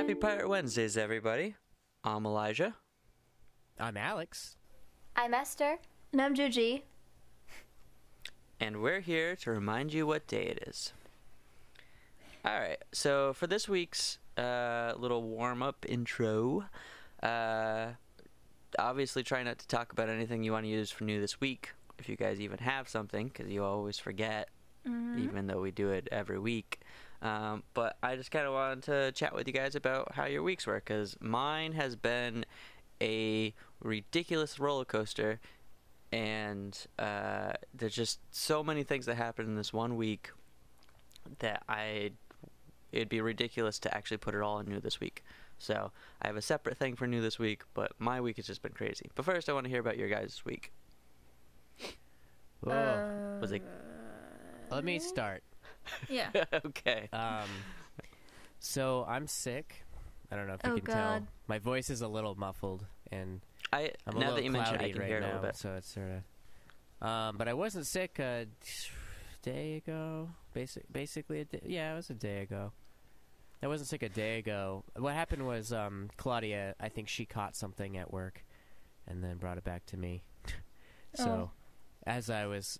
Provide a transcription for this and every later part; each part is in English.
Happy Pirate Wednesdays, everybody. I'm Elijah. I'm Alex. I'm Esther. And I'm Juji. And we're here to remind you what day it is. Alright, so for this week's little warm-up intro, obviously try not to talk about anything you want to use for new this week, if you guys even have something, because you always forget, even though we do it every week. But I just kind of wanted to chat with you guys about how your weeks were, because mine has been a ridiculous roller coaster, and there's just so many things that happened in this one week that it'd be ridiculous to actually put it all in new this week. So I have a separate thing for new this week, but my week has just been crazy. But first, I want to hear about your guys' week. Was it? Let me start. Yeah. Okay. So I'm sick. I don't know if you can tell. My voice is a little muffled, and I'm a now little that you mention it, I can right hear it a now, little bit. so it's sort of. But I wasn't sick a day ago. Basically, it was a day ago. I wasn't sick a day ago. What happened was Claudia, I think she caught something at work, and then brought it back to me. So, as I was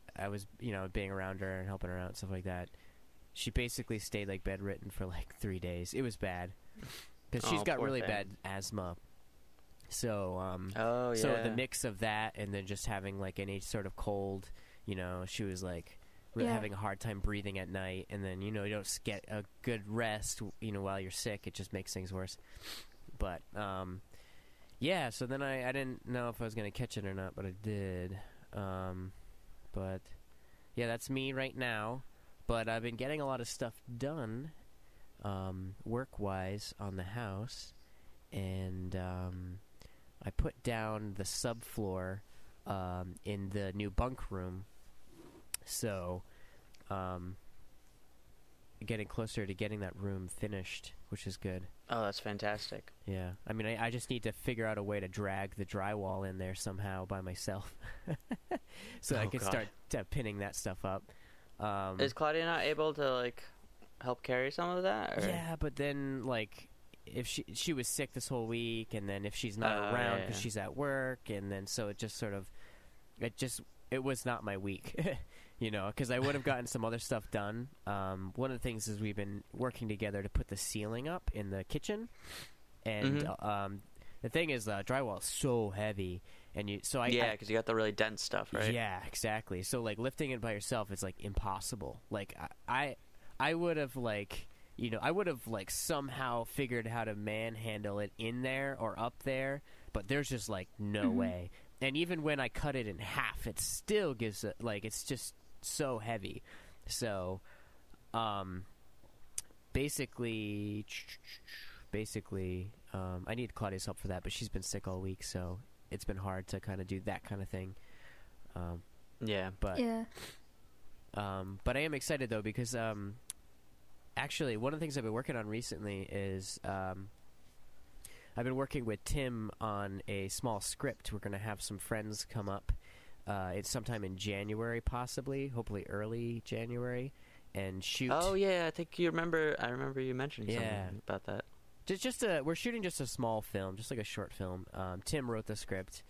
being around her and helping her out and stuff like that, she basically stayed like bedridden for like 3 days. It was bad because she's got really bad asthma. So, so the mix of that and then just having like any sort of cold, she was like really having a hard time breathing at night, and then you don't get a good rest, while you're sick. It just makes things worse. But so then I didn't know if I was gonna catch it or not, but I did. But yeah, that's me right now. But I've been getting a lot of stuff done, work-wise on the house, and I put down the subfloor in the new bunk room. So, getting closer to getting that room finished, which is good. Oh, that's fantastic. Yeah. I mean, I just need to figure out a way to drag the drywall in there somehow by myself. So I can start pinning that stuff up. Is Claudia not able to, help carry some of that? Or? Yeah, but then, if she was sick this whole week, and then if she's not around because she's at work, and then so it just sort of... It was not my week, because I would have gotten some other stuff done. One of the things is we've been working together to put the ceiling up in the kitchen, and the thing is, drywall is so heavy, and because you got the really dense stuff, right? Yeah, exactly. So lifting it by yourself is impossible. I would have I would have somehow figured how to manhandle it in there or up there, but there's just no way. And even when I cut it in half, it still gives it, it's just so heavy. So, basically, I need Claudia's help for that, but she's been sick all week, so it's been hard to kind of do that kind of thing. But I am excited, though, because, actually, one of the things I've been working on recently is, I've been working with Tim on a small script. We're going to have some friends come up. It's sometime in January, possibly, hopefully early January, and shoot. Oh yeah, I think you remember. I remember you mentioning something about that. We're shooting just a small film, just like a short film. Tim wrote the script,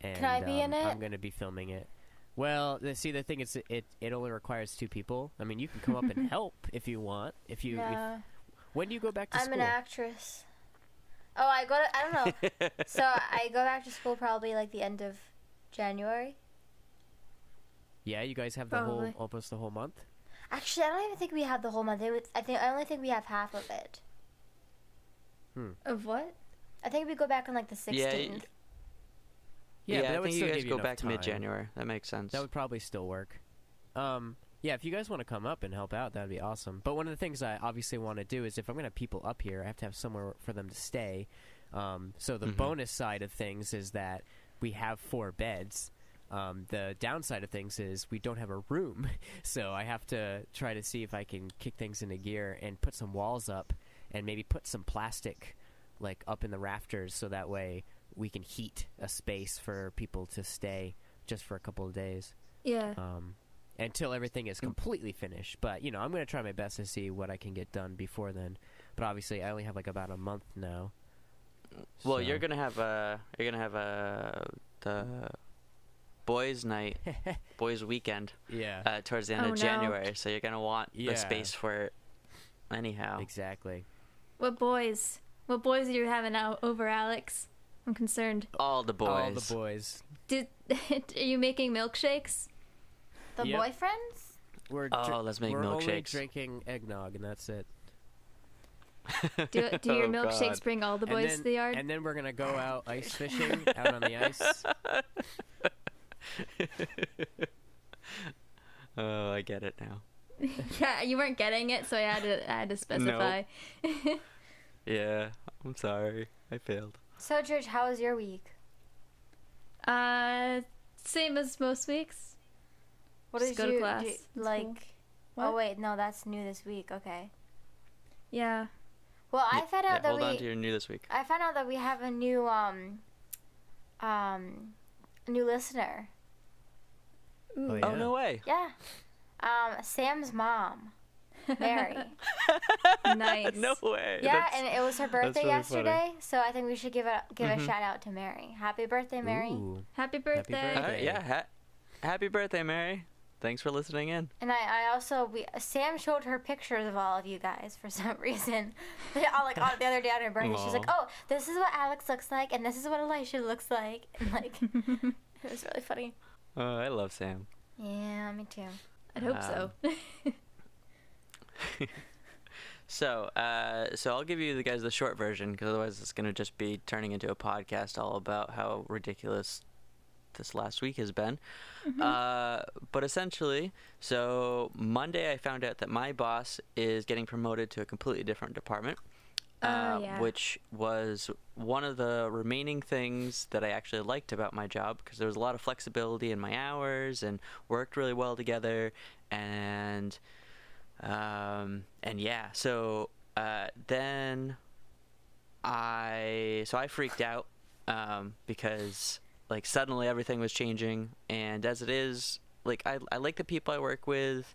and can I be in it? I'm going to be filming it. Well, see, the thing is, it only requires 2 people. I mean, you can come up and help if you want. When do you go back to school? I'm an actress. Oh, I don't know. So I go back to school probably the end of January. Yeah, you guys have almost the whole month? Actually, I don't even think we have the whole month. I only think we have half of it. Of what? I think we go back on the 16th. Yeah, I think you guys go back mid-January. That makes sense. That would probably still work. Yeah, if you guys want to come up and help out, that'd be awesome. But one of the things I obviously want to do is if I'm going to have people up here, I have to have somewhere for them to stay. So the bonus side of things is that we have 4 beds. The downside of things is we don't have a room. So I have to try to see if I can kick things into gear and put some walls up and maybe put some plastic up in the rafters so that way we can heat a space for people to stay just for a couple of days. Yeah. Until everything is completely finished. But, I'm going to try my best to see what I can get done before then. but obviously I only have like about a month now. Well, So- you're gonna have the boys' night, boys' weekend yeah, towards the end Oh, of no. January. So you're gonna want Yeah. the space for it, anyhow. exactly. What boys? What boys are you having out over, Alex? I'm concerned. All the boys. All the boys. Are you making milkshakes? The Yep. boyfriends? We're Oh, let's make we're only milkshakes. drinking eggnog, and that's it. Do your Oh, milkshakes God. bring all the boys to the yard? And then we're gonna go out ice fishing out on the ice. Oh, I get it now. Yeah, you weren't getting it, so I had to specify. Yeah, I'm sorry. I failed. So, George, how was your week? Same as most weeks. What Just did go to you class. do? It's Like, cool. oh What? wait, no, that's new this week. Okay. Yeah. Well, I Yeah, found out that hold on to your new this week. I found out that we have a new listener. Oh, Ooh. yeah. Oh, no way. Yeah. Sam's mom, Mary. Nice. No way. Yeah, That's- and it was her birthday really yesterday, so I think we should give a Mhm. shout out to Mary. Happy birthday, Mary! Ooh. Happy birthday. birthday. All right, yeah. Happy birthday, Mary. Thanks for listening in. And I also Sam showed her pictures of all of you guys for some reason. The other day on her birthday, she's like, Aw. "Oh, this is what Alex looks like, and this is what Elisha looks like," and like it was really funny. Oh, I love Sam. Yeah, me too. I'd hope so. So I'll give you guys the short version, because otherwise it's going to just be turning into a podcast all about how ridiculous this last week has been. But essentially, so Monday I found out that my boss is getting promoted to a completely different department. Yeah. Which was one of the remaining things that I actually liked about my job, because there was a lot of flexibility in my hours and worked really well together, and yeah, so then I freaked out because like suddenly everything was changing, and as it is, like I like the people I work with.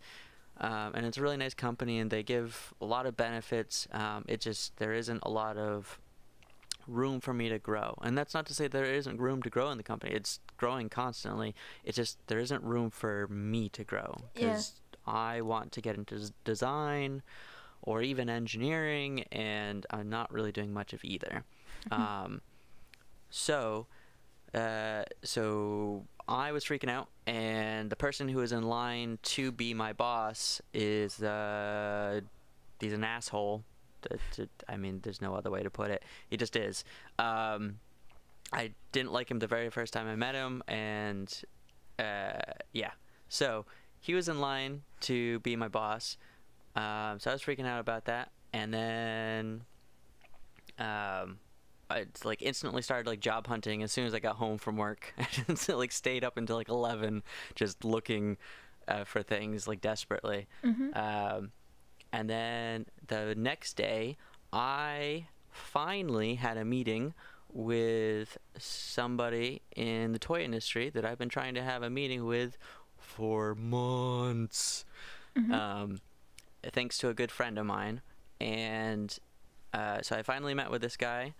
And it's a really nice company, and they give a lot of benefits. It just, there isn't a lot of room for me to grow. And that's not to say there isn't room to grow in the company. It's growing constantly. It's just, there isn't room for me to grow. Because I want to get into design or even engineering, and I'm not really doing much of either. So I was freaking out, and the person who was in line to be my boss is he's an asshole. I mean, there's no other way to put it. He just is. I didn't like him the very first time I met him, and yeah. So he was in line to be my boss. So I was freaking out about that, and then I like instantly started like job hunting as soon as I got home from work. I just like stayed up until like 11 just looking for things like desperately. And then the next day I finally had a meeting with somebody in the toy industry that I've been trying to have a meeting with for months. Thanks to a good friend of mine. And so I finally met with this guy.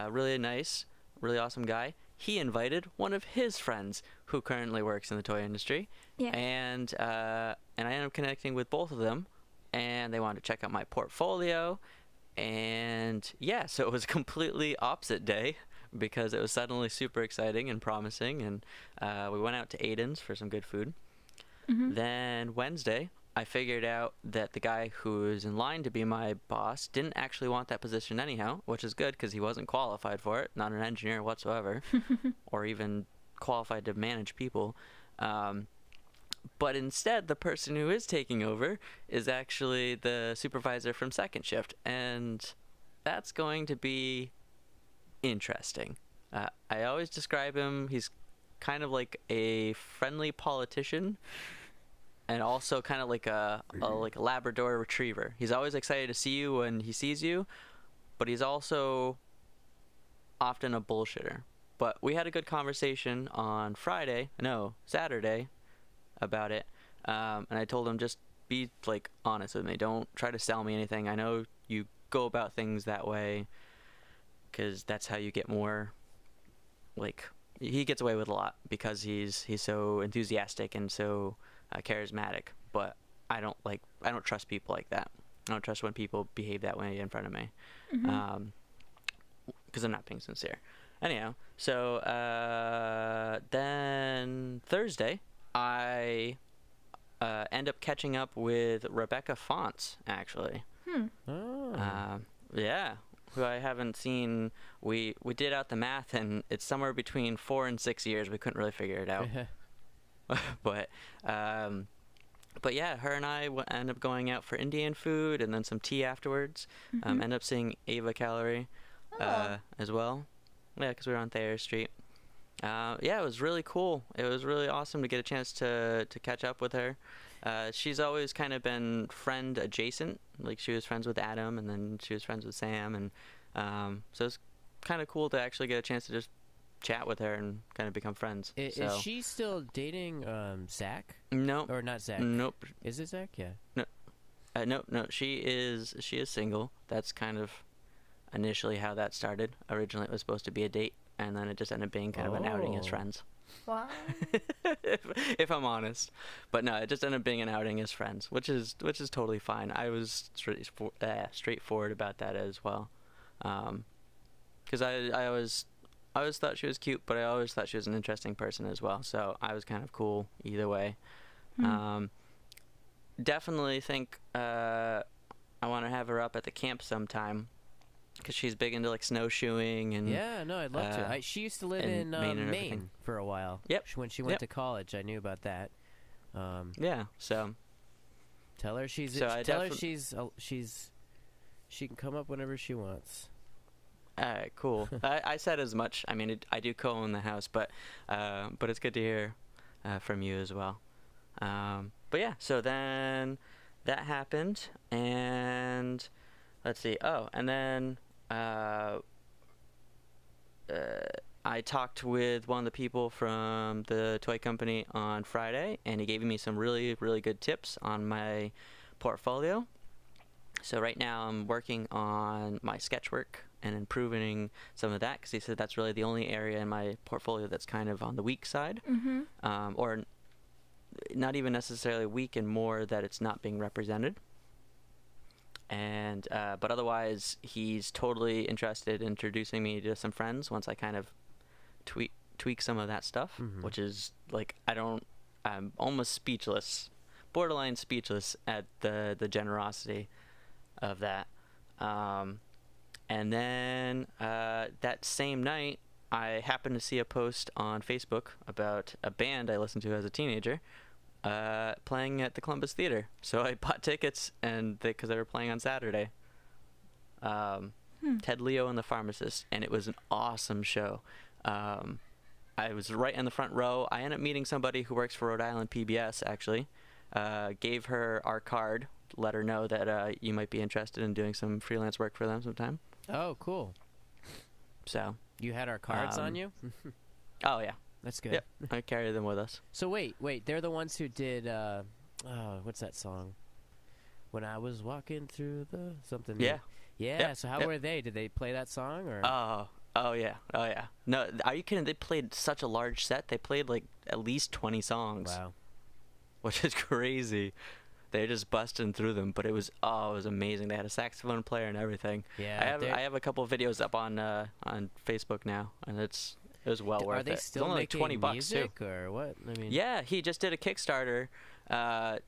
Really nice, really awesome guy. He invited one of his friends who currently works in the toy industry. Yeah. And I ended up connecting with both of them, and they wanted to check out my portfolio. And yeah, so it was a completely opposite day, because it was suddenly super exciting and promising, and we went out to Aiden's for some good food. Then Wednesday, I figured out that the guy who was in line to be my boss didn't actually want that position anyhow, which is good because he wasn't qualified for it, not an engineer whatsoever, or even qualified to manage people. But instead, the person who is taking over is actually the supervisor from second shift, and that's going to be interesting. I always describe him, he's kind of like a friendly politician, and also kind of like a Labrador retriever. He's always excited to see you when he sees you, but he's also often a bullshitter. But we had a good conversation on Saturday about it, and I told him, just be like honest with me. Don't try to sell me anything. I know you go about things that way, because that's how you get more, like, he gets away with a lot because he's so enthusiastic and so charismatic. But I don't trust people like that. I don't trust when people behave that way in front of me, because I'm not being sincere. Anyhow, so then Thursday, I end up catching up with Rebecca Fonts, actually. Oh. Yeah, who I haven't seen. We did out the math, and it's somewhere between 4 and 6 years. We couldn't really figure it out. But yeah, her and I end up going out for Indian food and then some tea afterwards. End up seeing Ava Calorie as well. Yeah, because we were on Thayer Street. Yeah, it was really cool. It was really awesome to get a chance to catch up with her. She's always kind of been friend adjacent. Like, she was friends with Adam, and then she was friends with Sam, and so it's kind of cool to actually get a chance to just chat with her and kind of become friends. Is she still dating Zach? No. Or not Zach? Nope. Is it Zach? Yeah. No. She is single. That's kind of initially how that started. Originally, it was supposed to be a date, and then it just ended up being kind of an outing as friends. Wow. if I'm honest, but no, it just ended up being an outing as friends, which is totally fine. I was straightforward about that as well, because I always thought she was cute, but I always thought she was an interesting person as well. So I was kind of cool either way. Definitely think I want to have her up at the camp sometime, because she's big into like snowshoeing and yeah, no, I'd love to. She used to live in Maine for a while. Yep. When she went to college, I knew about that. Yeah. So tell her she can come up whenever she wants. All right, cool. I said as much. I mean, I do co-own the house, but it's good to hear from you as well. But yeah, so then that happened, and let's see. Oh, and then I talked with one of the people from the toy company on Friday, and he gave me some really, really good tips on my portfolio. So right now I'm working on my sketch work and improving some of that, because he said that's really the only area in my portfolio that's kind of on the weak side, or not even necessarily weak, and more that it's not being represented. And but otherwise, he's totally interested in introducing me to some friends once I kind of tweak some of that stuff, which is like, I'm almost speechless, borderline speechless at the generosity of that. And then that same night, I happened to see a post on Facebook about a band I listened to as a teenager playing at the Columbus Theater. So I bought tickets, and because they were playing on Saturday. Ted Leo and the Pharmacist, and it was an awesome show. I was right in the front row. I ended up meeting somebody who works for Rhode Island PBS, actually. Gave her our card, let her know that you might be interested in doing some freelance work for them sometime. Oh, cool. So you had our cards on you? Oh, yeah. That's good. Yep, I carry them with us. So wait, they're the ones who did, what's that song? When I was walking through the something. Yeah. Yeah, yep. So how were they? Did they play that song? Or? Oh, yeah. No, are you kidding? They played such a large set. They played like at least 20 songs. Wow. Which is crazy. They're just busting through them, but it was amazing. They had a saxophone player and everything. Yeah. I have a couple of videos up on Facebook now, and it was well worth it. Are they still only making like $20 music too. Or what? I mean, yeah, he just did a Kickstarter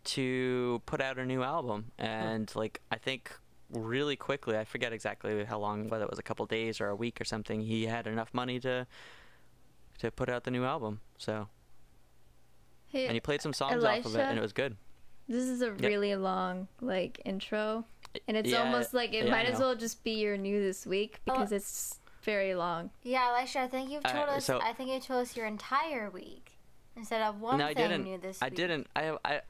to put out a new album, and like, I think really quickly, I forget exactly how long, whether it was a couple days or a week or something, he had enough money to put out the new album. So, Hey, and he played some songs Elisha, off of it, and it was good. This is a really long intro, and it's almost like it might as well just be your new this week, because it's very long. Yeah, Elisha, I think you've told us. I think you told us your entire week instead of one no, thing I didn't. new this I week. didn't. I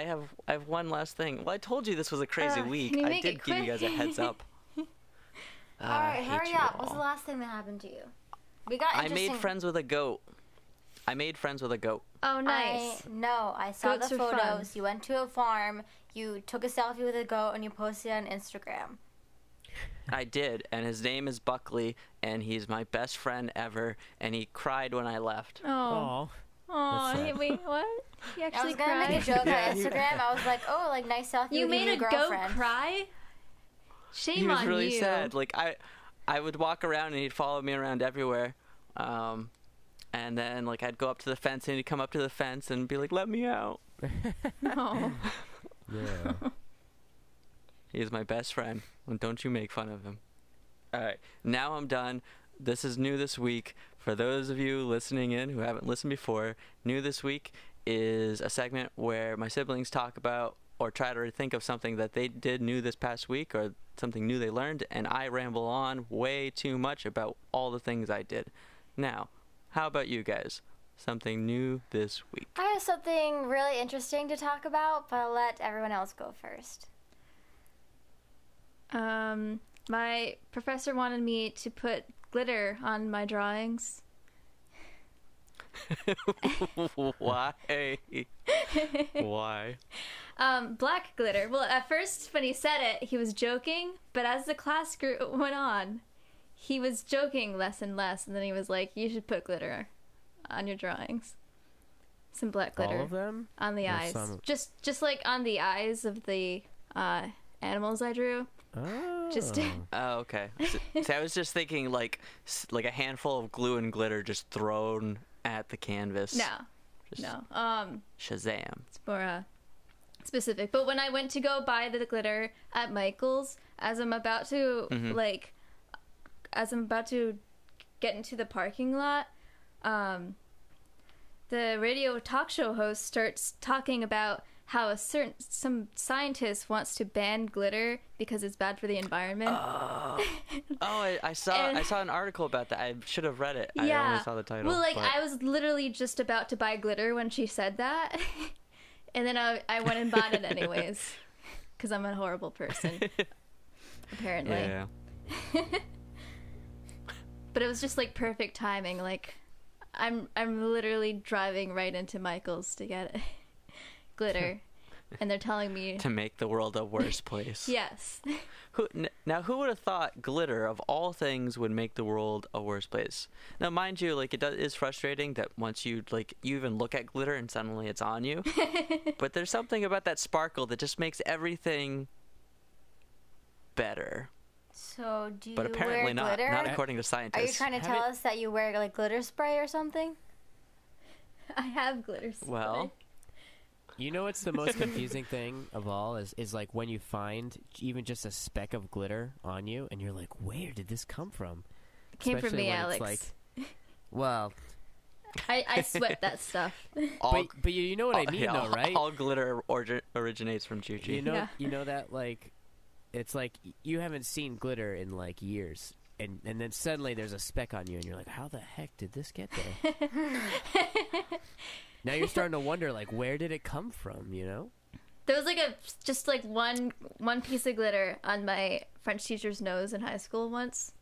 have one last thing. Well, I told you this was a crazy week. Can you I make did it give you guys a heads up. All right, hurry you up. all. What's the last thing that happened to you? We got I interesting. made friends with a goat. Oh, nice. I saw Goats the are fun. photos. You went to a farm. You took a selfie with a goat and you posted it on Instagram. I did, and his name is Buckley, and he's my best friend ever, and he cried when I left. Oh. Oh, wait, what? He actually I was gonna make a joke on Instagram. I was like, "Oh, like nice selfie you with made your a girlfriend." goat cry? Shame on you. He was really sad. Like I would walk around and he'd follow me around everywhere, and then like I'd go up to the fence and he'd come up to the fence and be like, "Let me out." Oh. Yeah. He's my best friend, and don't you make fun of him. All right, now I'm done. This is New This Week. For those of you listening in who haven't listened before, New This Week is a segment where my siblings talk about or try to think of something that they did new this past week or something new they learned, and I ramble on way too much about all the things I did. Now, how about you guys? Something new this week. I have something really interesting to talk about, but I'll let everyone else go first. My professor wanted me to put glitter on my drawings. Why? Why? Black glitter. Well, at first, when he said it, he was joking, but as the class went on, he was joking less and less, and then he was like, "You should put glitter on your drawings." Some black glitter. All of them? On the eyes. Just like on the eyes of the animals I drew. Oh. Oh, okay. So I was just thinking like a handful of glue and glitter just thrown at the canvas. No. Shazam. It's more specific. But when I went to go buy the glitter at Michael's, as I'm about to get into the parking lot, the radio talk show host starts talking about how some scientist wants to ban glitter because it's bad for the environment. I saw an article about that. I should have read it. Yeah. I only saw the title. Well, I was literally just about to buy glitter when she said that, and then I went and bought it anyways because I'm a horrible person, apparently. Yeah. But it was just like perfect timing. Like I'm literally driving right into Michael's to get it. Glitter, and they're telling me to make the world a worse place. Yes. Who would have thought glitter of all things would make the world a worse place? Now, mind you, like it is frustrating that once you even look at glitter and suddenly it's on you. But there's something about that sparkle that just makes everything better. So do you but apparently wear glitter? Not according to scientists. Are you trying to tell us that you wear like glitter spray or something? I have glitter spray. Well. You know what's the most confusing thing of all is like when you find even just a speck of glitter on you and you're like, where did this come from? It came from me, Alex. Like, well, I sweat that stuff. But you know what I mean, though, right? All glitter originates from Chi-Chi. You know that like it's like you haven't seen glitter in like years. And then suddenly there's a speck on you and you're like, how the heck did this get there? Now you're starting to wonder, like, where did it come from, you know? There was like one piece of glitter on my French teacher's nose in high school once,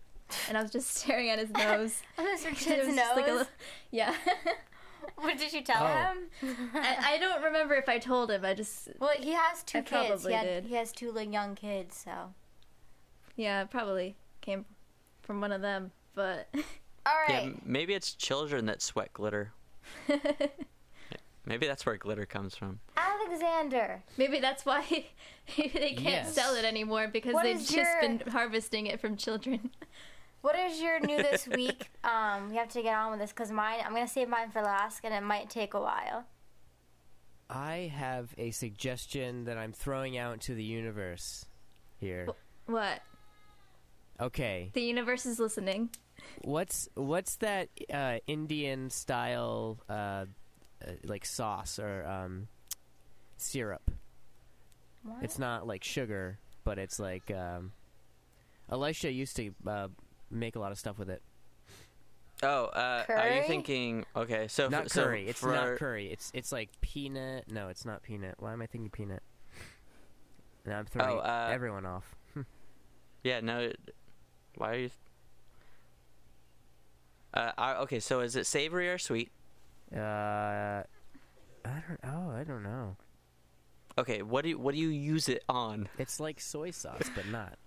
and I was just staring at his nose. On Mr. Kid's nose? Yeah. What did you tell him? I don't remember if I told him. Well, he has two kids. Probably did. He has two young kids, so. Yeah, it probably came from one of them, but. All right. Yeah, maybe it's children that sweat glitter. Maybe that's where glitter comes from. Alexander. Maybe that's why they can't sell it anymore because they've just been harvesting it from children. What is your new this week? We have to get on with this because I'm going to save mine for last and it might take a while. I have a suggestion that I'm throwing out into the universe here. What? Okay. The universe is listening. What's that Indian style like sauce or syrup? What? It's not like sugar, but it's like Elisha used to make a lot of stuff with it. Oh, are you thinking? Okay, so not curry. It's not curry. It's like peanut. No, it's not peanut. Why am I thinking peanut? Now I'm throwing everyone off. Yeah, no. Why are you? Okay, so is it savory or sweet? I don't know. Okay, what do you use it on? It's like soy sauce, but not.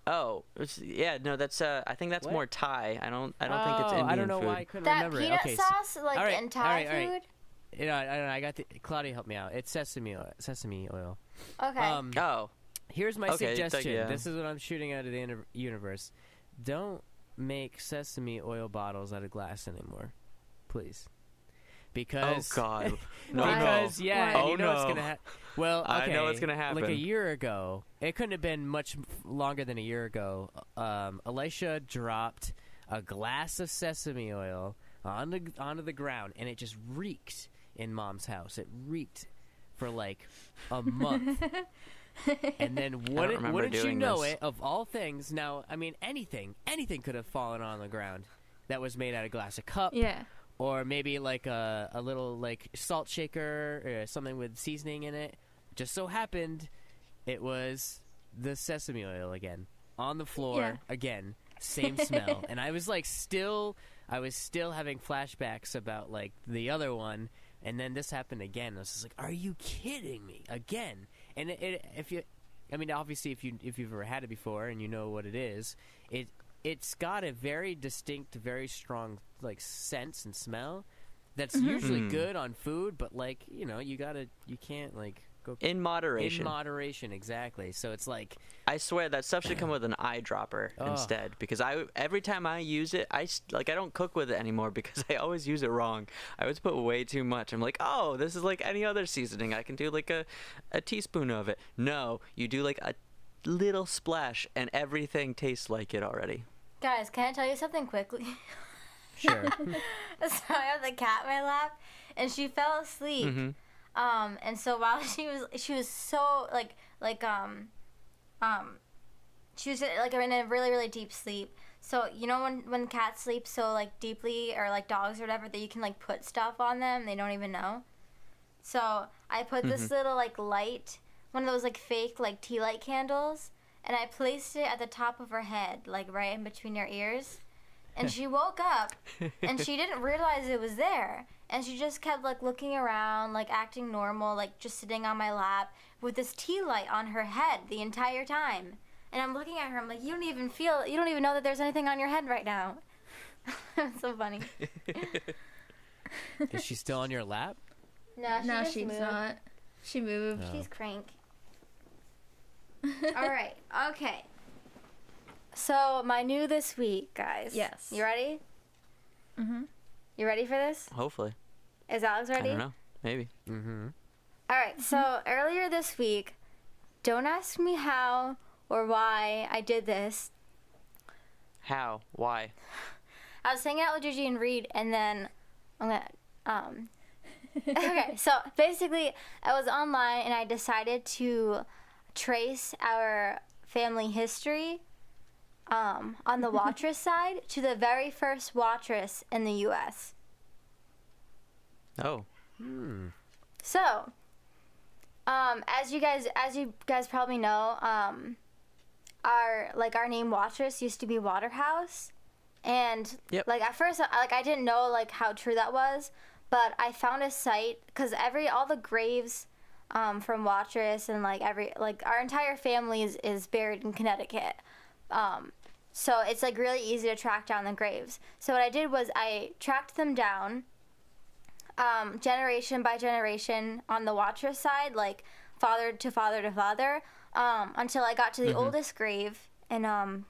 Yeah, no, that's I think that's What? more Thai. I don't think it's Indian I don't know food. why I couldn't That remember peanut it. Okay, sauce, like all right, in Thai all right. food. You know, I got the Claudia. Help me out. It's sesame oil. Okay. Oh, Here's my Okay, suggestion. yeah. This is what I'm shooting out of the universe. Don't make sesame oil bottles out of glass anymore, please. Because God. No, because no. yeah, Why? and you know what's Oh, no. gonna happen. Well, okay, I know what's gonna Like happen. a year ago, it couldn't have been much longer than a year ago. Elisha dropped a glass of sesame oil onto the ground, and it just reeked in Mom's house. It reeked for like a month. And then remember wouldn't you doing know this. it, of all things, now, I mean, anything could have fallen on the ground that was made out of glass. A cup, Yeah. or maybe like a little like salt shaker or something with seasoning in it. Just so happened it was the sesame oil again on the floor Yeah. again, same smell. And I was still having flashbacks about like the other one, and then this happened again. I was just like, are you kidding me again? And obviously if you've ever had it before and you know what it is, it's got a very distinct, very strong like sense and smell that's usually good on food, but like, you can't like go in moderation. in moderation, exactly. So it's like, I swear that stuff should come with an eyedropper instead, because every time I use it, I don't cook with it anymore because I always use it wrong. I always put way too much. I'm like, oh, this is like any other seasoning. I can do like a teaspoon of it. No, you do like a little splash and everything tastes like it already. Guys, can I tell you something quickly? sure. So I have the cat in my lap, and she fell asleep. Mm-hmm. And so while she was so she was like in a really, really deep sleep. So you know when cats sleep so like deeply, or like dogs or whatever, that you can like put stuff on them, they don't even know. So I put this little like light, one of those like fake like tea light candles, and I placed it at the top of her head, like right in between her ears. And she woke up, and she didn't realize it was there. And she just kept like looking around, like acting normal, like just sitting on my lap with this tea light on her head the entire time. And I'm looking at her, I'm like, you don't even know that there's anything on your head right now. It's so funny. Is she still on your lap? No, No, just she's moved. not. She moved. Oh. She's crank. All right. Okay. So my new this week, guys. Yes. You ready? Mm-hmm. You ready for this? Hopefully. Is Alex ready? I don't know. Maybe. Mm-hmm. All right. So earlier this week, don't ask me how or why I did this. How? Why? I was hanging out with Gigi and Reed, and then I'm gonna okay, so basically I was online and I decided to trace our family history on the Watrous side to the very first Watrous in the U.S. Oh. So, as you guys probably know, our name Watrous used to be Waterhouse, and Yep. like at first, I didn't know like how true that was, but I found a site because all the graves from Watrous and our entire family is buried in Connecticut. So it's like really easy to track down the graves. So what I did was I tracked them down generation by generation on the Watrous side, like father to father to father, until I got to the oldest grave in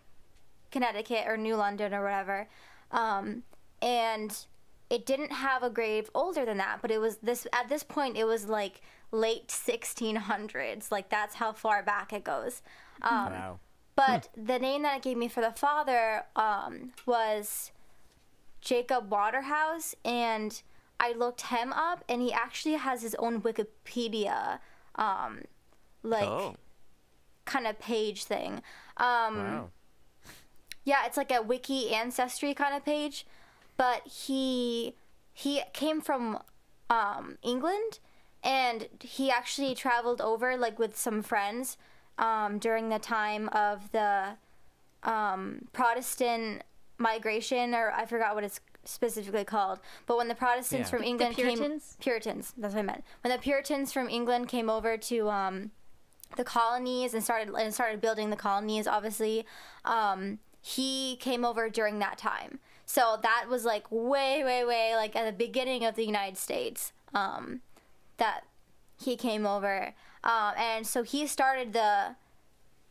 Connecticut or New London or whatever. And it didn't have a grave older than that, but it was at this point it was like late 1600s. Like that's how far back it goes. Wow. But the name that it gave me for the father was Jacob Waterhouse, and I looked him up, and he actually has his own Wikipedia, kind of page thing. Wow. Yeah, it's like a wiki ancestry kind of page, but he came from England, and he actually traveled over like with some friends during the time of the Protestant migration, or I forgot what it's specifically called, but when the Protestants Yeah. from England Puritans? Puritans, that's what I meant. When the Puritans from England came over to the colonies and started building the colonies, obviously, he came over during that time. So that was like way like at the beginning of the United States, that he came over, and so he started the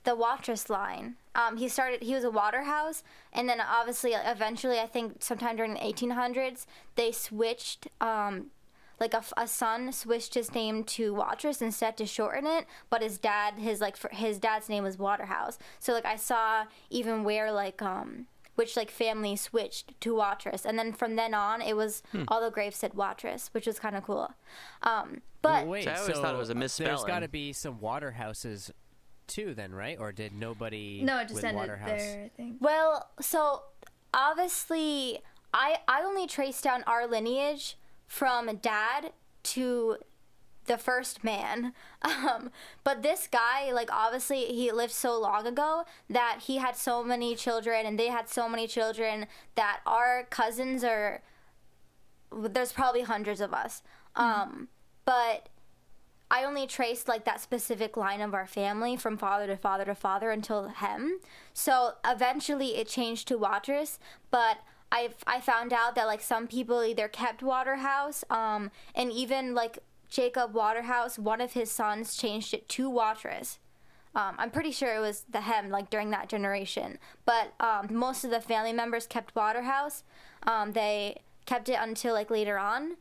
Watrous line. He was a waterhouse, and then obviously eventually, I think sometime during the 1800s, they switched, like a son switched his name to Watrous instead to shorten it, but his dad's name was Waterhouse. So like I saw even where like which like family switched to Watrous, and then from then on it was all the graves said Watrous, which was kind of cool. But wait, So I always thought it was a misspelling. There's got to be some Waterhouses too, then, right? Or did nobody? No, it just with ended Waterhouse? there, I think. well, so obviously I only traced down our lineage from dad to the first man. But this guy, like, obviously he lived so long ago that he had so many children and they had so many children that our cousins are, there's probably hundreds of us. But I only traced like that specific line of our family from father to father to father until him. So eventually it changed to Watrous, but I found out that like some people either kept Waterhouse, and even like Jacob Waterhouse, one of his sons changed it to Watrous. I'm pretty sure it was the hem, like during that generation. But most of the family members kept Waterhouse. They kept it until like later on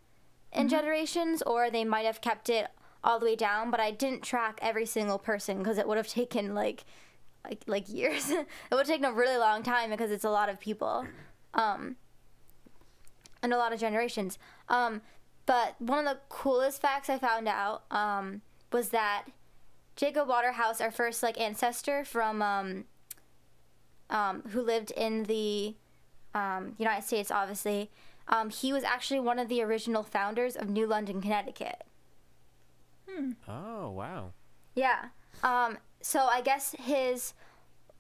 in generations, or they might have kept it all the way down. But I didn't track every single person because it would have taken like years. It would have taken a really long time because it's a lot of people, and a lot of generations. But one of the coolest facts I found out was that Jacob Waterhouse, our first like ancestor from who lived in the United States, obviously, he was actually one of the original founders of New London, Connecticut. Oh, wow. Yeah. So I guess he has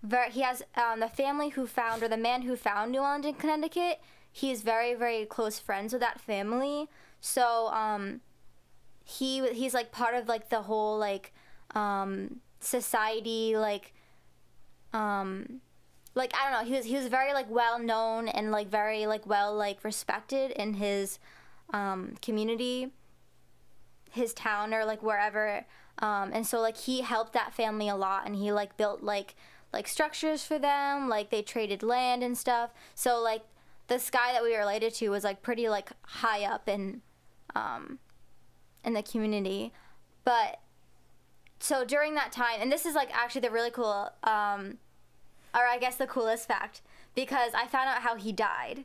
the family who found, or the man who found New London, Connecticut. He's very, very close friends with that family. So he's like part of like the whole like society, like I don't know, he was very like well known and like very like well like respected in his community, his town, or like wherever, and so like he helped that family a lot, and he like built like structures for them, like they traded land and stuff. So like this guy that we were related to was like pretty like high up in the community. But so during that time, and this is like actually the really cool, or I guess the coolest fact, because I found out how he died.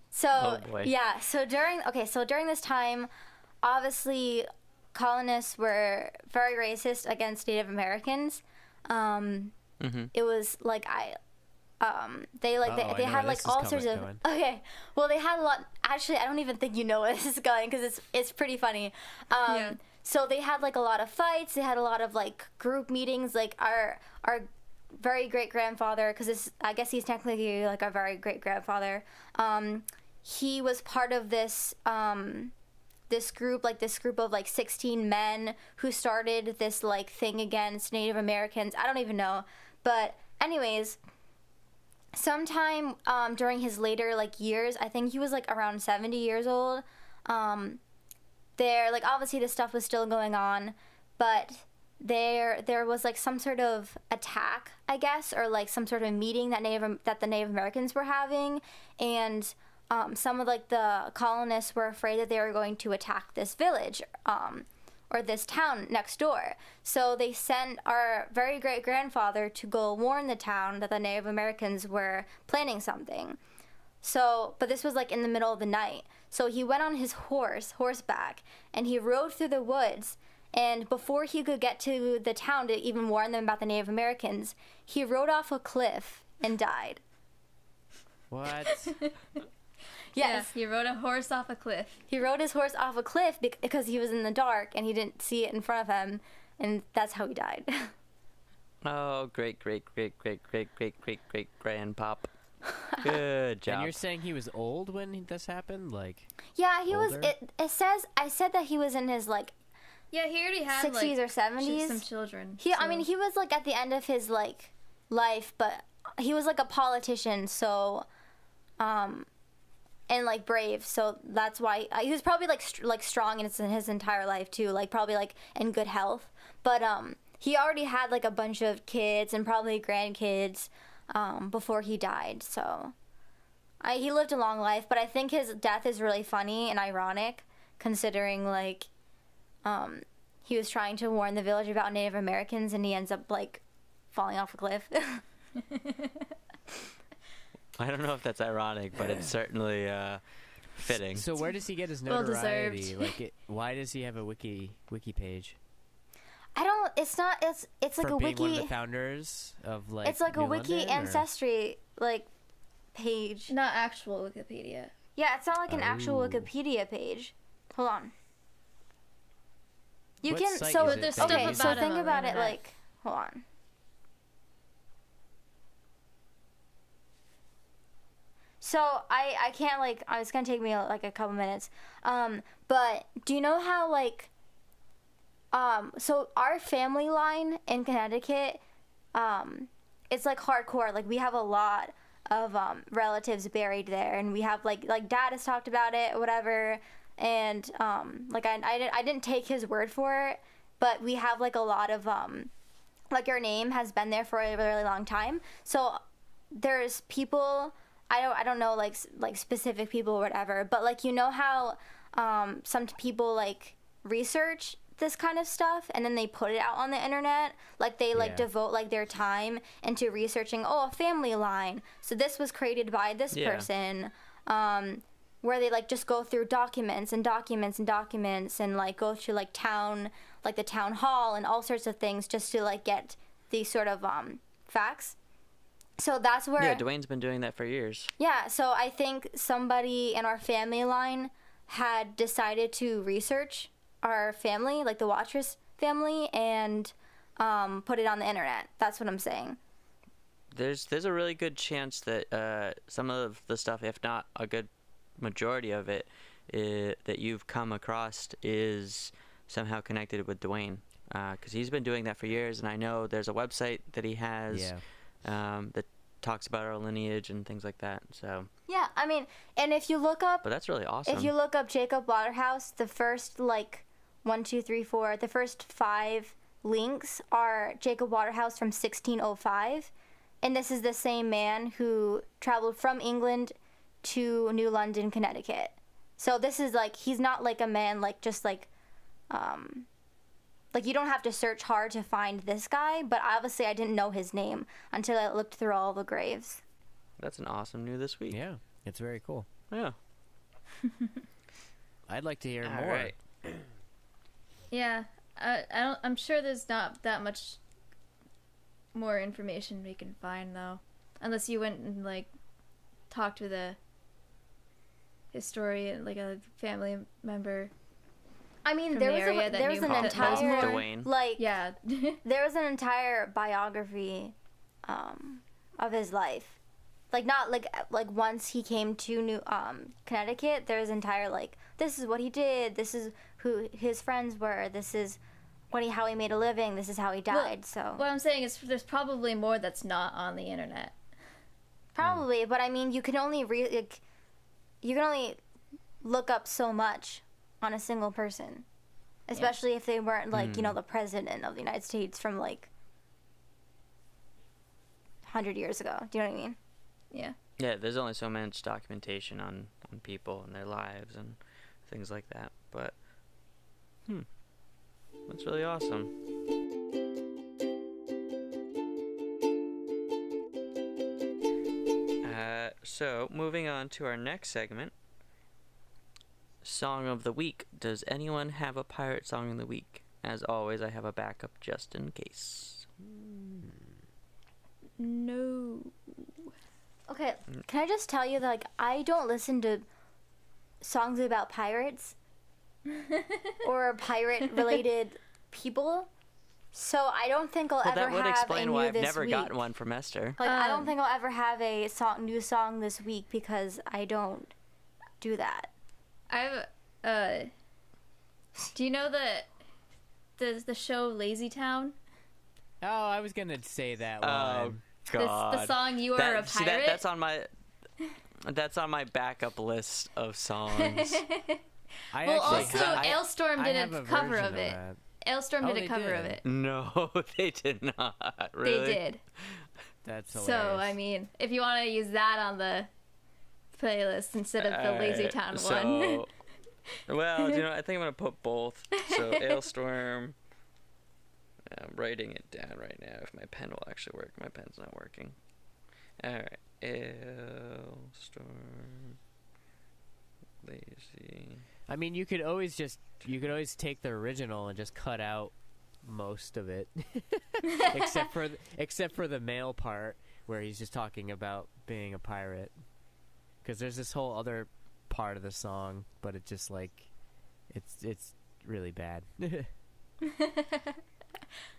So Oh, boy. yeah, so during this time, obviously colonists were very racist against Native Americans. It was like they had like all sorts of okay. Well, they had a lot. Actually, I don't even think you know where this is going because it's pretty funny. Yeah. So they had like a lot of fights. They had a lot of like group meetings. Like our very great grandfather, because I guess he's technically like our very great grandfather. He was part of this group of like 16 men who started this like thing against Native Americans. I don't even know, but anyways, sometime during his later like years, I think he was like around 70 years old. There, like, obviously this stuff was still going on, but there was like some sort of attack, I guess, or like some sort of meeting that the Native Americans were having, and some of like the colonists were afraid that they were going to attack this village or this town next door. So they sent our very great grandfather to go warn the town that the Native Americans were planning something. So, but this was like in the middle of the night. So he went on his horseback, and he rode through the woods. And before he could get to the town to even warn them about the Native Americans, he rode off a cliff and died. What? Yes. Yeah, he rode a horse off a cliff. He rode his horse off a cliff because he was in the dark and he didn't see it in front of him, and that's how he died. Oh, great grandpop. Good job. And you're saying he was old when this happened? Like, Yeah, he older? was. I said that he was in his like, Yeah, he already had 60s or 70s. some children. I mean, he was like at the end of his like life, but he was like a politician, so and like brave, so that's why he was probably like strong in his entire life too, like probably like in good health. But he already had like a bunch of kids and probably grandkids before he died, so he lived a long life. But I think his death is really funny and ironic, considering like he was trying to warn the village about Native Americans and he ends up like falling off a cliff. I don't know if that's ironic, but it's certainly fitting. So where does he get his Well notoriety? deserved. Like, why does he have a wiki page? I don't. It's not. It's like For a being wiki. one of the founders of like. It's like a New wiki London, or- ancestry like page. not actual Wikipedia. Yeah, it's not like an actual Oh. Wikipedia page. Hold on. You What can site so is it There's that okay. you stuff So about it think on the about it internet. like. Hold on. So I can't like. It's gonna take me like a couple minutes. But do you know how like. So our family line in Connecticut, it's like hardcore. Like we have a lot of relatives buried there, and we have like Dad has talked about it or whatever, and like I didn't take his word for it, but we have like a lot of like your name has been there for a really long time. So there's people I don't know like specific people or whatever, but like you know how some people like research this kind of stuff and then they put it out on the internet, like they like Yeah. devote like their time into researching a family line, so this was created by this Yeah. person, where they like just go through documents and documents and documents and like go to like the town hall and all sorts of things just to like get these sort of facts. So that's where Yeah, Dwayne's been doing that for years. yeah, so I think somebody in our family line had decided to research our family, like the Watrous family, and put it on the internet. That's what I'm saying. There's a really good chance that some of the stuff, if not a good majority of it, that you've come across is somehow connected with Dwayne, because he's been doing that for years, and I know there's a website that he has that talks about our lineage and things like that. So, Yeah, I mean, and if you look up but that's really awesome. if you look up Jacob Waterhouse, the first like 1, 2, 3, 4, the first 5 links are Jacob Waterhouse from 1605, and this is the same man who traveled from England to New London, Connecticut. So this is like he's not like a man like just like you don't have to search hard to find this guy, but obviously I didn't know his name until I looked through all the graves. That's an awesome new this week. Yeah, it's very cool. Yeah. I'd like to hear All more. right. Yeah, I don't. I'm sure there's not that much more information we can find though, unless you went and like talked with a historian, like a family member. I mean, From there the was area that there was knew an that knows entire more. Dwayne. like Yeah, there was an entire biography of his life. Like not like once he came to New Connecticut, there was entire like this is what he did, this is who his friends were, this is how he made a living, this is how he died. So what I'm saying is there's probably more that's not on the internet. probably, but I mean, you can only look up so much on a single person, especially if they weren't like the president of the United States from like 100 years ago. Do you know what I mean? Yeah. Yeah, there's only so much documentation on people and their lives and things like that. But, that's really awesome. So, moving on to our next segment, Song of the Week. Does anyone have a pirate song of the week? As always, I have a backup just in case. No. Okay, can I just tell you that like I don't listen to songs about pirates or pirate-related people, so I don't think I'll Well, ever that would have explain a why new I've this never week. gotten one from Esther. Like I don't think I'll ever have a new song this week because I don't do that. I've do you know that the show Lazy Town. Oh, I was gonna say that Oh one. God. The song "You Are a Pirate." See, that's on my. That's on my backup list of songs. I Well, actually also, ha- I- Ailstorm I did have a cover version of it. that. Ailstorm Oh, did they a cover of did? it. No, they did not. Really? They did. That's hilarious. So, I mean, if you want to use that on the playlist instead of the Lazy Town one. Well, you know, I think I'm gonna put both. So Ailstorm. I'm writing it down right now. If my pen will actually work, my pen's not working. All right, Ailstorm. Lazy. I mean, you could always take the original and just cut out most of it, except for the male part where he's just talking about being a pirate. Because there's this whole other part of the song, but it just like it's really bad.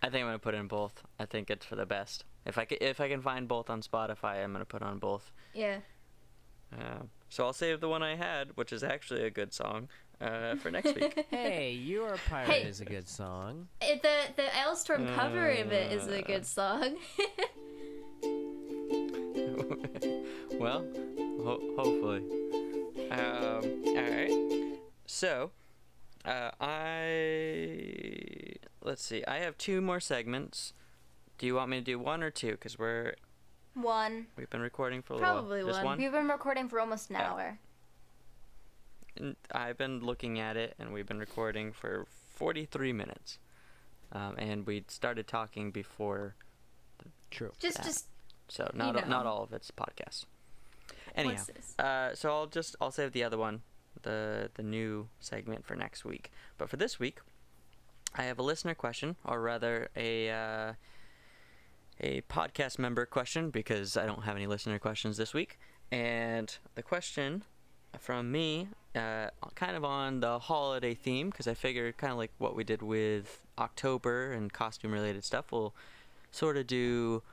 I think I'm gonna put in both. I think it's for the best. If I can find both on Spotify, I'm gonna put on both. Yeah. So I'll save the one I had, which is actually a good song, for next week. Hey, You Are a Pirate Hey. is a good song. The Ailstorm cover of it is a good song. Well, hopefully. All right. So, let's see. I have 2 more segments. Do you want me to do 1 or 2? Because we've been recording for a little while. Probably Just one. one. We've been recording for almost an Yeah. hour. And I've been looking at it, and we've been recording for 43 minutes. And we started talking before. True. Just So You know. not all of it's podcasts. Anyhow, what's this? so I'll save the other one, the new segment for next week. But for this week, I have a listener question, or rather a podcast member question, because I don't have any listener questions this week. And the question from me, kind of on the holiday theme, because I figured kind of like what we did with October and costume related stuff, we'll sort of do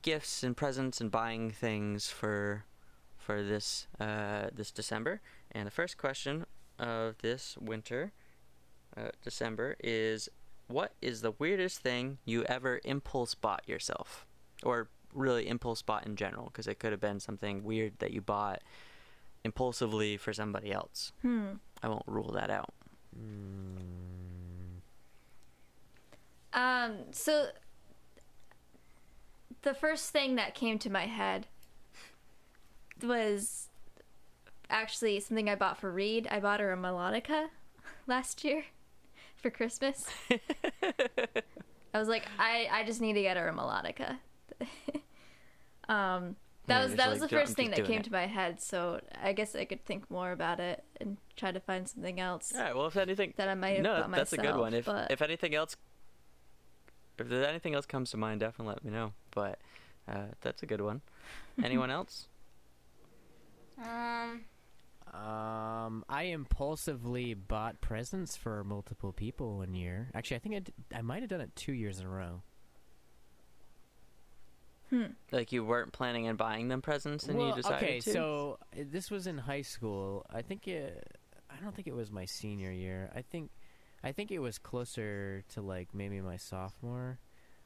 gifts and presents and buying things for this this December. And the first question of this winter, December, is what is the weirdest thing you ever impulse bought yourself, or really impulse bought in general? Because it could have been something weird that you bought impulsively for somebody else. I won't rule that out. So the first thing that came to my head was actually something I bought for Reed. I bought her a melodica last year for Christmas. I was like, I just need to get her a melodica. That was the first thing that came to my head, so I guess I could think more about it and try to find something else. All right. Well, if anything, that I might have bought that's myself. a good one. If but anything else, if there's anything else comes to mind, definitely let me know. But that's a good one. Anyone else? I impulsively bought presents for multiple people one year. Actually, I think I might have done it 2 years in a row. Like you weren't planning on buying them presents and you decided okay, to? so this was in high school. I don't think it was my senior year. I think it was closer to like maybe my sophomore.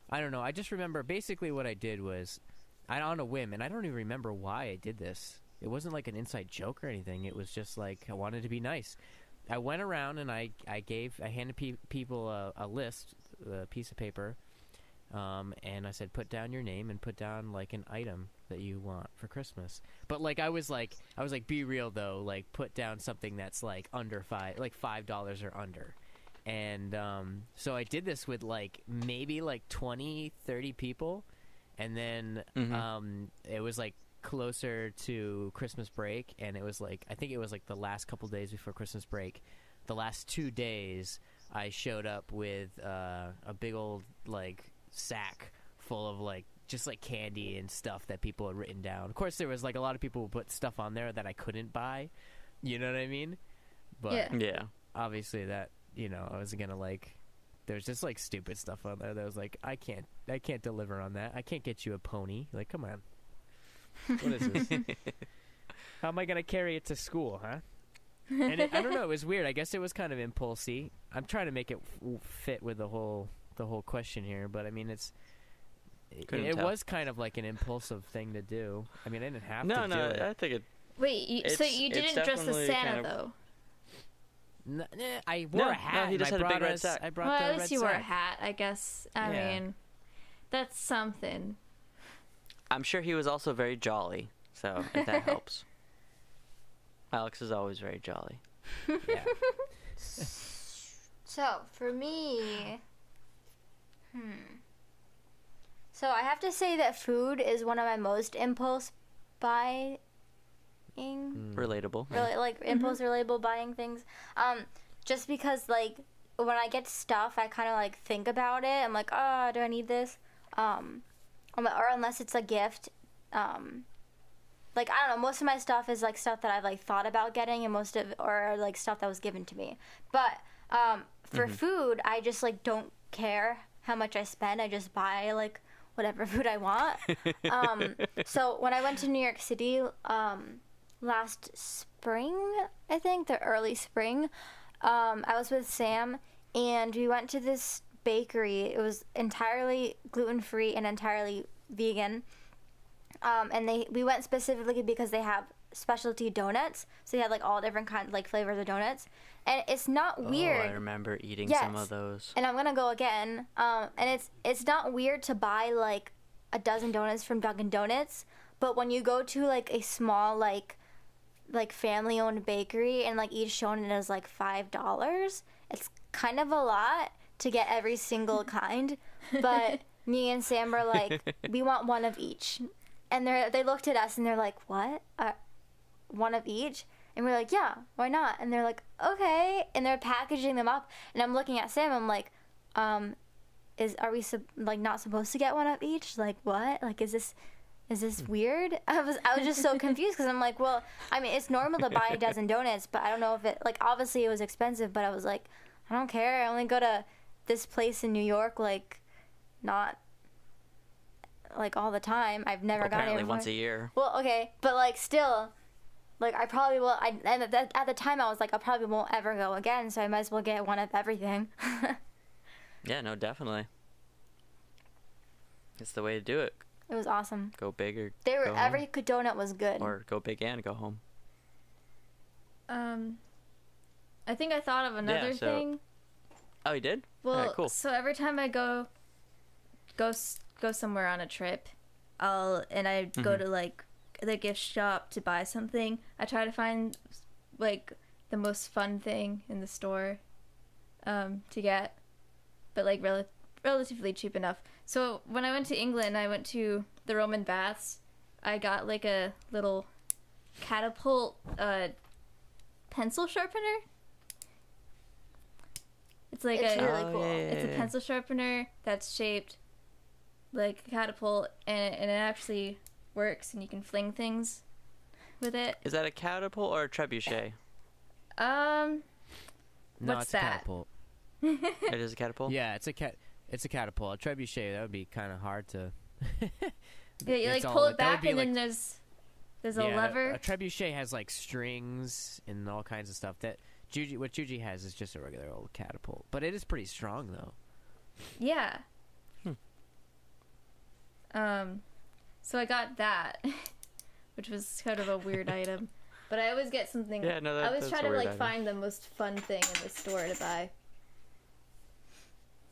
I don't know. I just remember basically what I did was on a whim, and I don't even remember why I did this. It wasn't like an inside joke or anything. It was just like I wanted to be nice. I went around and I handed people a list, a piece of paper. And I said, put down your name and put down like an item that you want for Christmas. But like I was like, be real though, like put down something that's like under $5 or under. And so I did this with like maybe like 20, 30 people, and then it was like closer to Christmas break, and it was like I think it was like the last couple days before Christmas break. The last 2 days, I showed up with a big old like sack full of like just like candy and stuff that people had written down. Of course, there was like a lot of people who put stuff on there that I couldn't buy. You know what I mean? But Yeah. obviously that, you know, I wasn't gonna like. There's just like stupid stuff on there that was like, I can't deliver on that. I can't get you a pony. Like, come on. What is this? How am I gonna carry it to school, huh? And I don't know. It was weird. I guess it was kind of impulsy. I'm trying to make it fit with the whole question here, but I mean, it was kind of like an impulsive thing to do. I mean, I didn't have to do it. I think it. Wait, so you didn't dress as Santa though? I wore a hat. No, he just had a big red sack. I brought Well, the at red least you wore a sack. hat, I guess. I mean, that's something. I'm sure he was also very jolly, so if that helps. Alex is always very jolly. Yeah. So for me, so I have to say that food is one of my most impulse buying. Relatable. Really, like impulse relatable buying things. Just because like when I get stuff, I kind of like think about it. I'm like, oh, do I need this? Or unless it's a gift. Like I don't know. Most of my stuff is like stuff that I've like thought about getting, and or like stuff that was given to me. But for food, I just like don't care how much I spend. I just buy like whatever food I want. So when I went to New York City last spring, I think the early spring, I was with Sam and we went to this bakery. It was entirely gluten-free and entirely vegan. And we went specifically because they have specialty donuts. So they had like all different kinds, like flavors of donuts. And it's not weird. Oh, I remember eating some of those. And I'm gonna go again. And it's not weird to buy like a dozen donuts from Dunkin' Donuts, but when you go to like a small like family-owned bakery and like each donut is like $5, it's kind of a lot to get every single kind. But me and Sam were like, we want one of each. And they looked at us and they're like, what? One of each? And we're like, yeah, why not? And they're like, okay. And they're packaging them up. And I'm looking at Sam. I'm like, are we not supposed to get one of each? Like what? Like is this weird? I was just so confused because I'm like, well, I mean, it's normal to buy a dozen donuts, but I don't know if it like obviously it was expensive. But I was like, I don't care. I only go to this place in New York like not like all the time. I've never gone apparently here once a year. Well, okay, but like still, like I probably will. And at the time I was like, I probably won't ever go again, so I might as well get one of everything. Yeah, no, definitely. It's the way to do it. It was awesome. Go big or They were go every home. donut was good. Or go big and go home. I think I thought of another so- thing. Oh, you did? Well, Alright, cool. so every time I go somewhere on a trip, go to like the gift shop to buy something. I try to find like the most fun thing in the store to get, but like relatively cheap enough. So when I went to England, I went to the Roman Baths. I got like a little catapult pencil sharpener. It's like It's a really cool. it's a pencil sharpener that's shaped like a catapult, and it actually works, and you can fling things with it. Is that a catapult or a trebuchet? No, What's it's that? a catapult. It is a catapult? Yeah, it's a catapult. A trebuchet, that would be kind of hard to. Yeah, you like It's pull all- it that would back, be and like- then there's a Yeah, lever. A trebuchet has like strings and all kinds of stuff. What Juji has is just a regular old catapult, but it is pretty strong though. Yeah. So I got that, which was kind of a weird item. But I always get something. Yeah, no, I always that's try a to weird like item. find the most fun thing in the store to buy.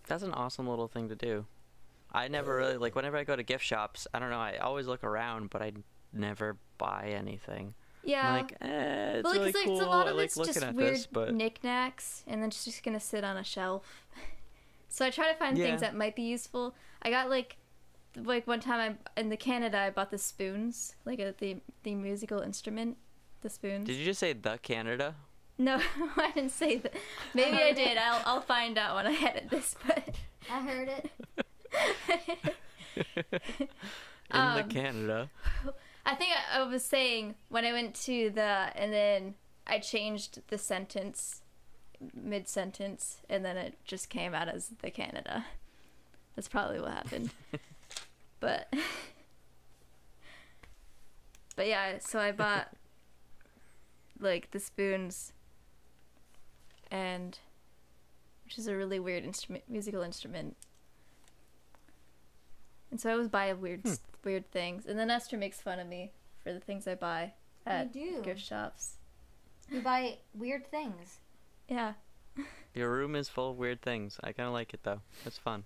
That's an awesome little thing to do. I never really, like, whenever I go to gift shops, I don't know, I always look around, but I never buy anything. Yeah. I'm like, it's But really like, cool. a lot I of like it's looking just at weird this, but knickknacks, and then it's just gonna sit on a shelf. So I try to find Yeah. things that might be useful. I got like one time in Canada, I bought the spoons, like the musical instrument, the spoons. did you just say the Canada? No, I didn't say that. Maybe I did. I'll find out when I edit this. But I heard it. In the Canada. I think I was saying when I went to and then I changed the sentence mid-sentence, and then it just came out as the Canada. That's probably what happened. But yeah, so I bought like the spoons, and which is a really weird musical instrument. And so I always buy weird things, and then Esther makes fun of me for the things I buy at gift shops. You buy weird things. Yeah. Your room is full of weird things. I kind of like it though. It's fun.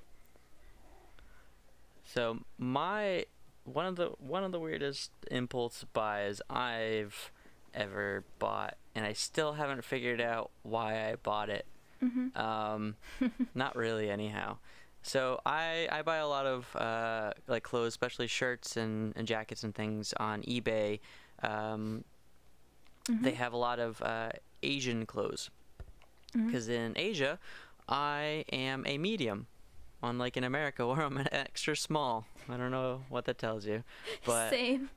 So one of the weirdest impulse buys I've ever bought, and I still haven't figured out why I bought it. Not really, anyhow. So I buy a lot of like clothes, especially shirts and jackets and things on eBay. They have a lot of Asian clothes, because in Asia I am a medium, unlike in America where I'm an extra small. I don't know what that tells you, but Same.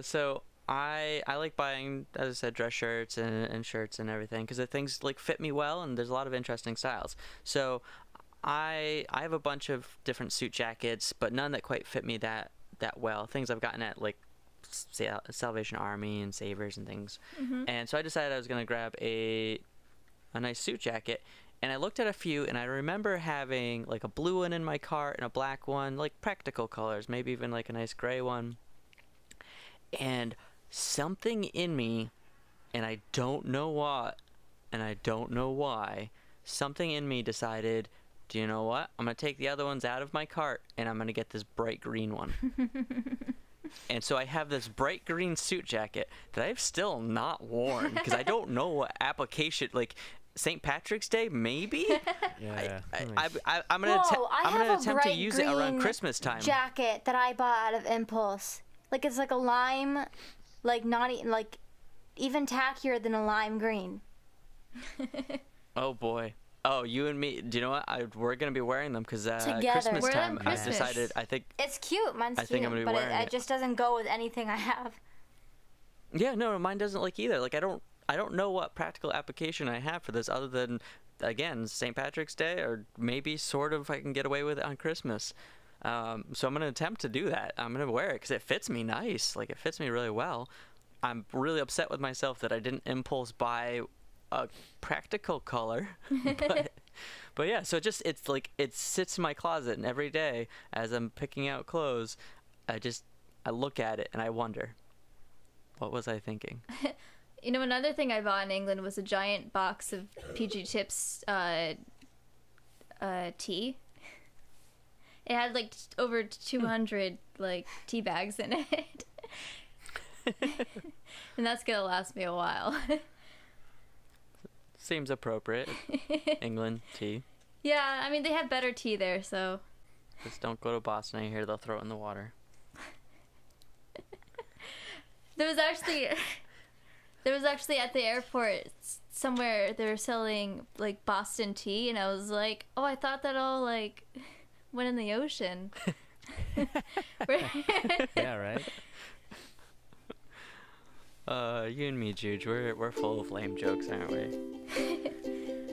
So I like buying, as I said, dress shirts and shirts and everything, because the things like fit me well, and there's a lot of interesting styles. So I have a bunch of different suit jackets, but none that quite fit me that well. Things I've gotten at like Salvation Army and Savers and things. And so I decided I was going to grab a nice suit jacket, and I looked at a few, and I remember having like a blue one in my cart and a black one, like practical colors, maybe even like a nice gray one. And something in me, and I don't know what, and I don't know why, something in me decided, do you know what? I'm going to take the other ones out of my cart, and I'm going to get this bright green one. And so I have this bright green suit jacket that I've still not worn, because I don't know what application, like St. Patrick's Day, maybe? Yeah. I'm going to attempt to use it around Christmas time. Jacket that I bought out of impulse. Like, it's like a lime, like not like even tackier than a lime green. Oh boy. Oh, you and me. Do you know what? We're gonna be wearing them because Together. Christmas Wear time. them I Christmas. decided. I think. It's cute. Mine's I think cute, I'm gonna be but wearing it it. just doesn't go with anything I have. Yeah, no, mine doesn't like either. Like I don't know what practical application I have for this other than, again, St. Patrick's Day, or maybe sort of I can get away with it on Christmas. So I'm gonna attempt to do that. I'm gonna wear it because it fits me nice. Like it fits me really well. I'm really upset with myself that I didn't impulse buy a practical color, but yeah. So it's like it sits in my closet, and every day as I'm picking out clothes, I look at it and I wonder, what was I thinking? You know, another thing I bought in England was a giant box of PG Tips tea. It had like over 200 like tea bags in it. And that's gonna last me a while. Seems appropriate. England tea. Yeah, I mean they have better tea there, so Just don't go to Boston. I hear they'll throw it in the water. there was actually at the airport somewhere they were selling like Boston tea, and I was like, oh, I thought that all like went in the ocean. Yeah, right. You and me, Juge, we're full of lame jokes, aren't we?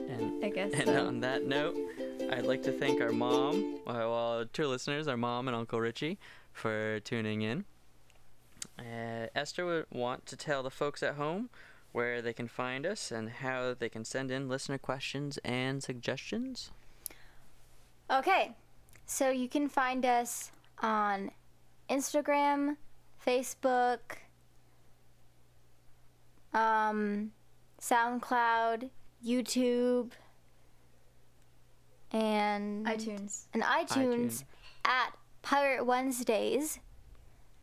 And I guess and so. on that note, I'd like to thank our mom, to our listeners, our mom and Uncle Richie, for tuning in. Esther would want to tell the folks at home where they can find us and how they can send in listener questions and suggestions. Okay, so you can find us on Instagram, Facebook, SoundCloud, YouTube, and iTunes. at Pirate Wednesdays.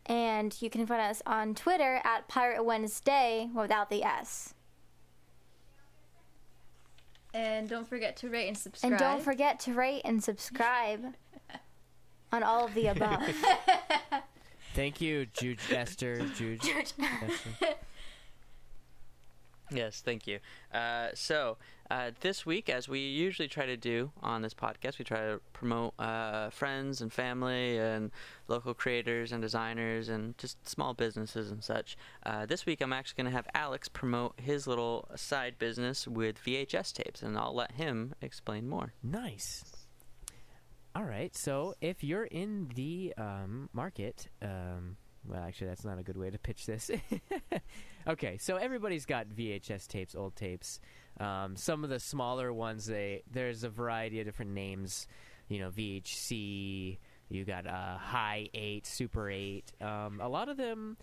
And you can find us on Twitter at Pirate Wednesday without the S. And don't forget to rate and subscribe. And don't forget to rate and subscribe on all of the above. Thank you, Juge Esther. Juge Esther. Yes, thank you. So this week, as we usually try to do on this podcast, we try to promote friends and family and local creators and designers and just small businesses and such. This week, I'm actually going to have Alex promote his little side business with VHS tapes, and I'll let him explain more. Nice. All right. So if you're in the market Well, actually, that's not a good way to pitch this. Okay, so everybody's got VHS tapes, old tapes. Some of the smaller ones, there's a variety of different names. You know, VHC, you got High 8, Super 8. A lot of them,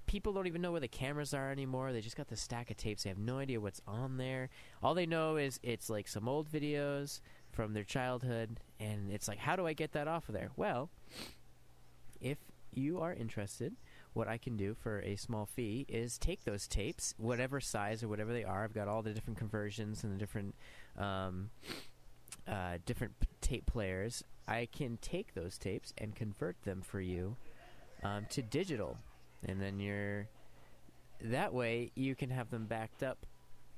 people don't even know where the cameras are anymore. They just got the stack of tapes. They have no idea what's on there. All they know is it's like some old videos from their childhood, and it's like, how do I get that off of there? Well, if you are interested, what I can do for a small fee is take those tapes, whatever size or whatever they are. I've got all the different conversions and the different different tape players. I can take those tapes and convert them for you to digital, and then that way you can have them backed up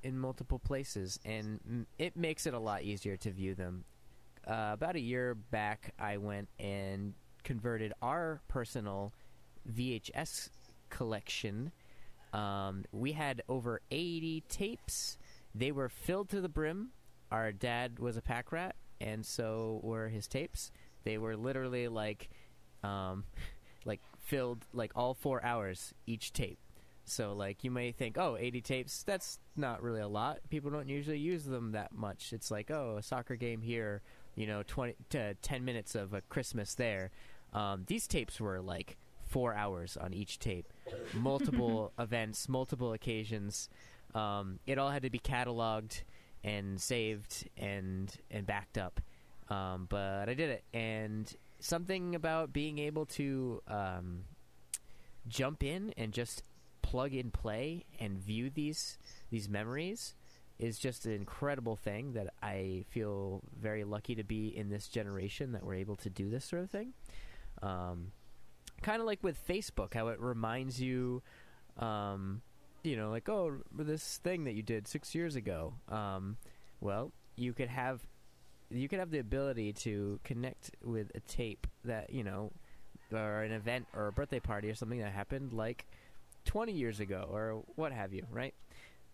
in multiple places, and it makes it a lot easier to view them. About a year back, I went and converted our personal VHS collection. We had over 80 tapes. They were filled to the brim. Our dad was a pack rat, and so were his tapes. They were literally like filled like all 4 hours each tape. So like you may think, oh, 80 tapes, that's not really a lot. People don't usually use them that much. It's like, oh, a soccer game here, 20 to 10 minutes of a Christmas there. These tapes were like 4 hours on each tape, multiple events, multiple occasions. It all had to be cataloged and saved and backed up. But I did it, and something about being able to jump in and just plug and play and view these memories is just an incredible thing that I feel very lucky to be in this generation that we're able to do this sort of thing. Kind of like with Facebook, how it reminds you, like, oh, this thing that you did 6 years ago. Well, you could have the ability to connect with a tape that, or an event or a birthday party or something that happened like 20 years ago or what have you, right?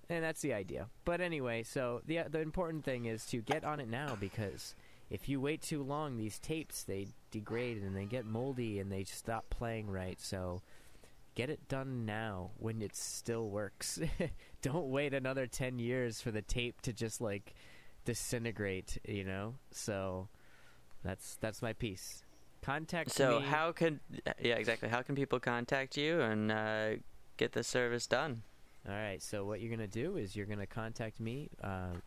And that's the idea. But anyway, so the important thing is to get on it now, because if you wait too long, these tapes, they degrade and they get moldy and they stop playing right. So get it done now when it still works. Don't wait another 10 years for the tape to just like disintegrate, So that's my piece. Contact me. So how can people contact you and get the service done? All right, so what you're going to do is you're going to contact me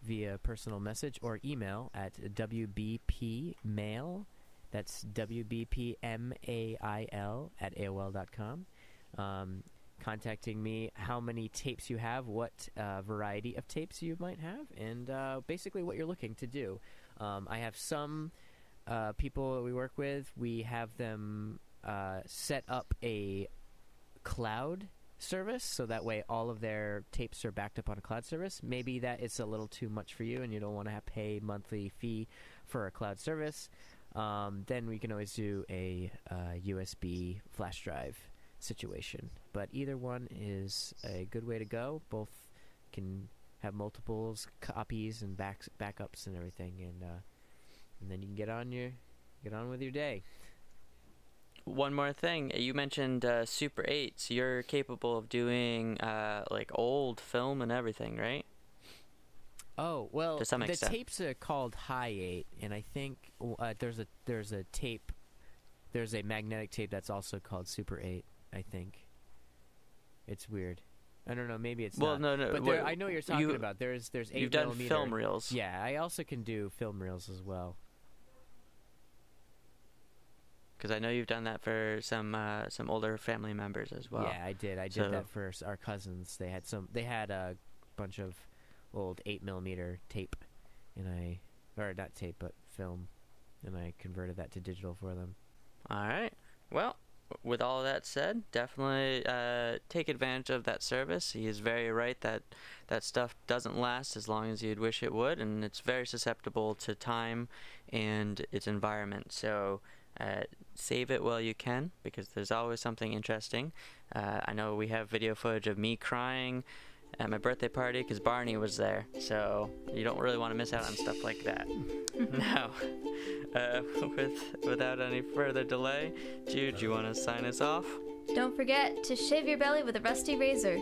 via personal message or email at wbpmail, that's wbpmail at AOL.com. Contacting me how many tapes you have, what variety of tapes you might have, and basically what you're looking to do. I have some people that we work with, we have them set up a cloud service, so that way all of their tapes are backed up on a cloud service. Maybe that it's a little too much for you and you don't want to pay monthly fee for a cloud service. Then we can always do a USB flash drive situation. But either one is a good way to go. Both can have multiples, copies, and backups and everything, and then you can get on with your day. One more thing, you mentioned Super 8s. You're capable of doing like old film and everything, right? Oh, well, to some extent. The tapes are called High 8, and I think there's a tape, there's a magnetic tape that's also called Super 8, I think. It's weird. I don't know, maybe it's not. Well, no. But I know what you're talking about. There's 8 You've done millimeter. film reels. Yeah, I also can do film reels as well. Because I know you've done that for some older family members as well. Yeah, I did. I did that for our cousins. They had a bunch of old 8mm tape, not tape, but film, and I converted that to digital for them. All right. Well, with all of that said, definitely take advantage of that service. He is very right that stuff doesn't last as long as you'd wish it would, and it's very susceptible to time and its environment. So save it while you can, because there's always something interesting. I know we have video footage of me crying at my birthday party because Barney was there, so you don't really want to miss out on stuff like that. Now, without any further delay, Jude, you want to sign us off? Don't forget to shave your belly with a rusty razor.